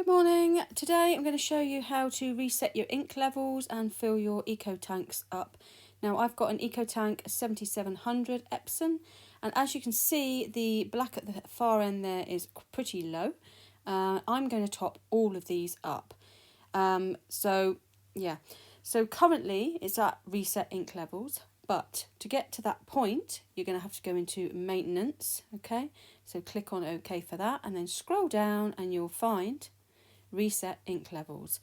Good morning. Today I'm going to show you how to reset your ink levels and fill your eco tanks up. Now I've got an eco tank 7700 Epson, and as you can see the black at the far end there is pretty low. I'm going to top all of these up. So currently it's at reset ink levels, but to get to that point you're going to have to go into maintenance. Okay, so click on OK for that and then scroll down and you'll find reset ink levels.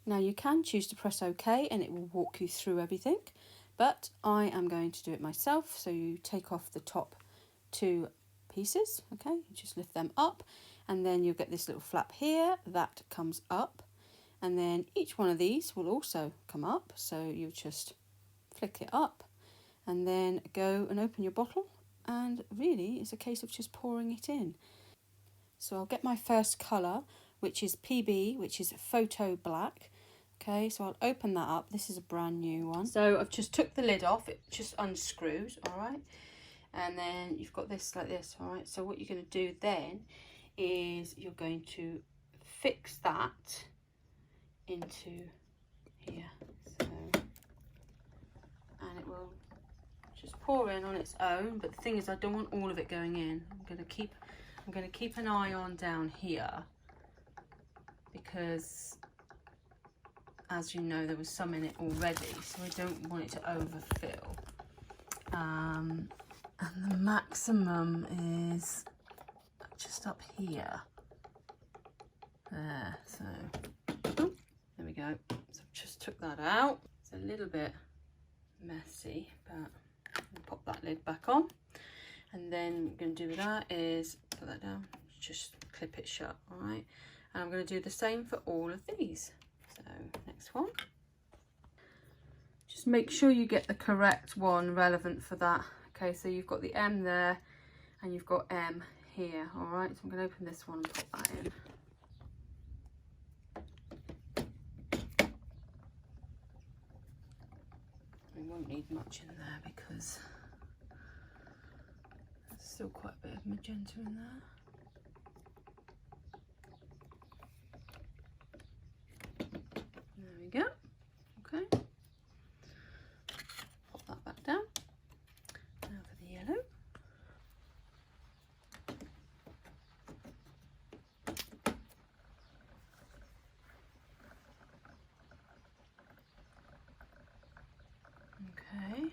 Now you can choose to press OK and it will walk you through everything, but I am going to do it myself. So you take off the top two pieces, okay, you just lift them up and then you'll get this little flap here that comes up, and then each one of these will also come up, so you just flick it up and then go and open your bottle, and really it's a case of just pouring it in. So I'll get my first colour, which is PB, which is photo black. Okay, so I'll open that up. This is a brand new one. So I've just took the lid off, it just unscrews, all right? And then you've got this like this, all right? So what you're going to do then is you're going to fix that into here. So, and it will just pour in on its own, but the thing is I don't want all of it going in. I'm going to keep an eye on down here, because as you know there was some in it already, so I don't want it to overfill. And the maximum is just up here. There, so there we go. So I've just took that out. It's a little bit messy, but I'll pop that lid back on. And then what I'm going to do with that is put that down, just clip it shut, all right? And I'm going to do the same for all of these. So next one. Just make sure you get the correct one relevant for that. Okay, so you've got the M there and you've got M here, all right? So I'm going to open this one and put that in. We won't need much in there because there's still quite a bit of magenta in there. There we go. Okay. Pop that back down. Now for the yellow. Okay.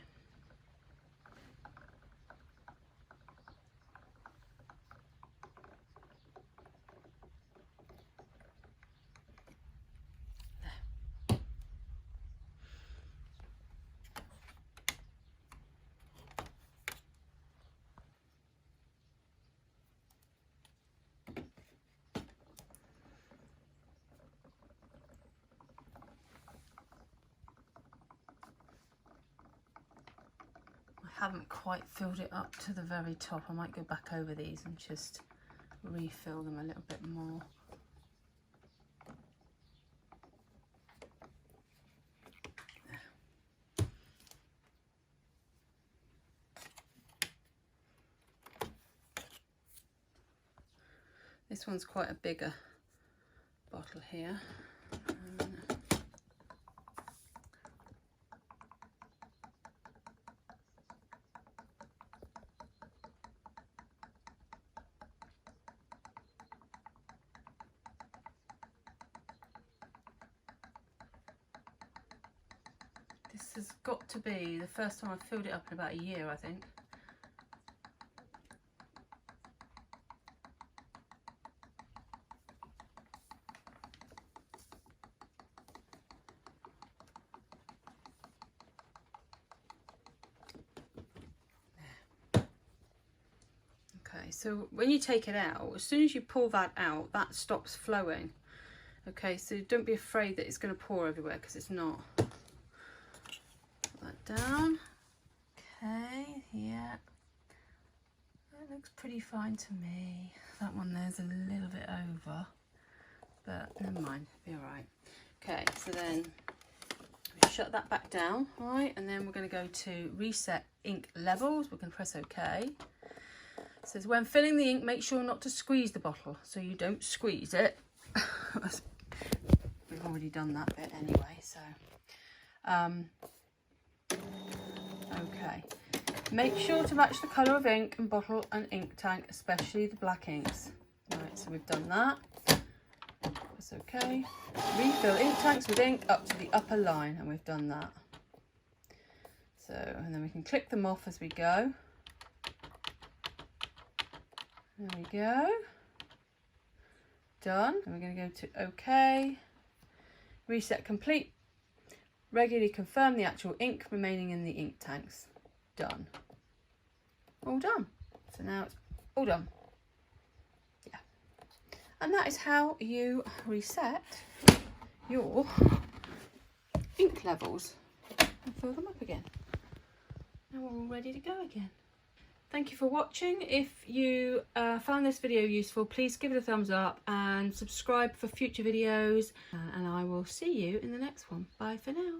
Haven't quite filled it up to the very top. I might go back over these and just refill them a little bit more. There. This one's quite a bigger bottle here. This has got to be the first time I've filled it up in about a year, I think. Okay, so when you take it out, as soon as you pull that out, that stops flowing. Okay, so don't be afraid that it's going to pour everywhere, because it's not. Down. Okay, yeah, that looks pretty fine to me. That one there's a little bit over, but never mind, be all right. Okay, so then we shut that back down, all right, and then we're going to go to reset ink levels. We're going to press OK. It says when filling the ink, make sure not to squeeze the bottle, so you don't squeeze it. We've already done that bit anyway, so okay. Make sure to match the colour of ink and bottle and ink tank, especially the black inks. Right, so we've done that. That's okay. Refill ink tanks with ink up to the upper line, and we've done that. So, and then we can click them off as we go. There we go. Done. And we're going to go to OK. Reset complete. Regularly confirm the actual ink remaining in the ink tanks. Done. All done. So now it's all done. Yeah. And that is how you reset your ink levels and fill them up again. Now we're all ready to go again. Thank you for watching. If you found this video useful, please give it a thumbs up and subscribe for future videos. And I will see you in the next one. Bye for now.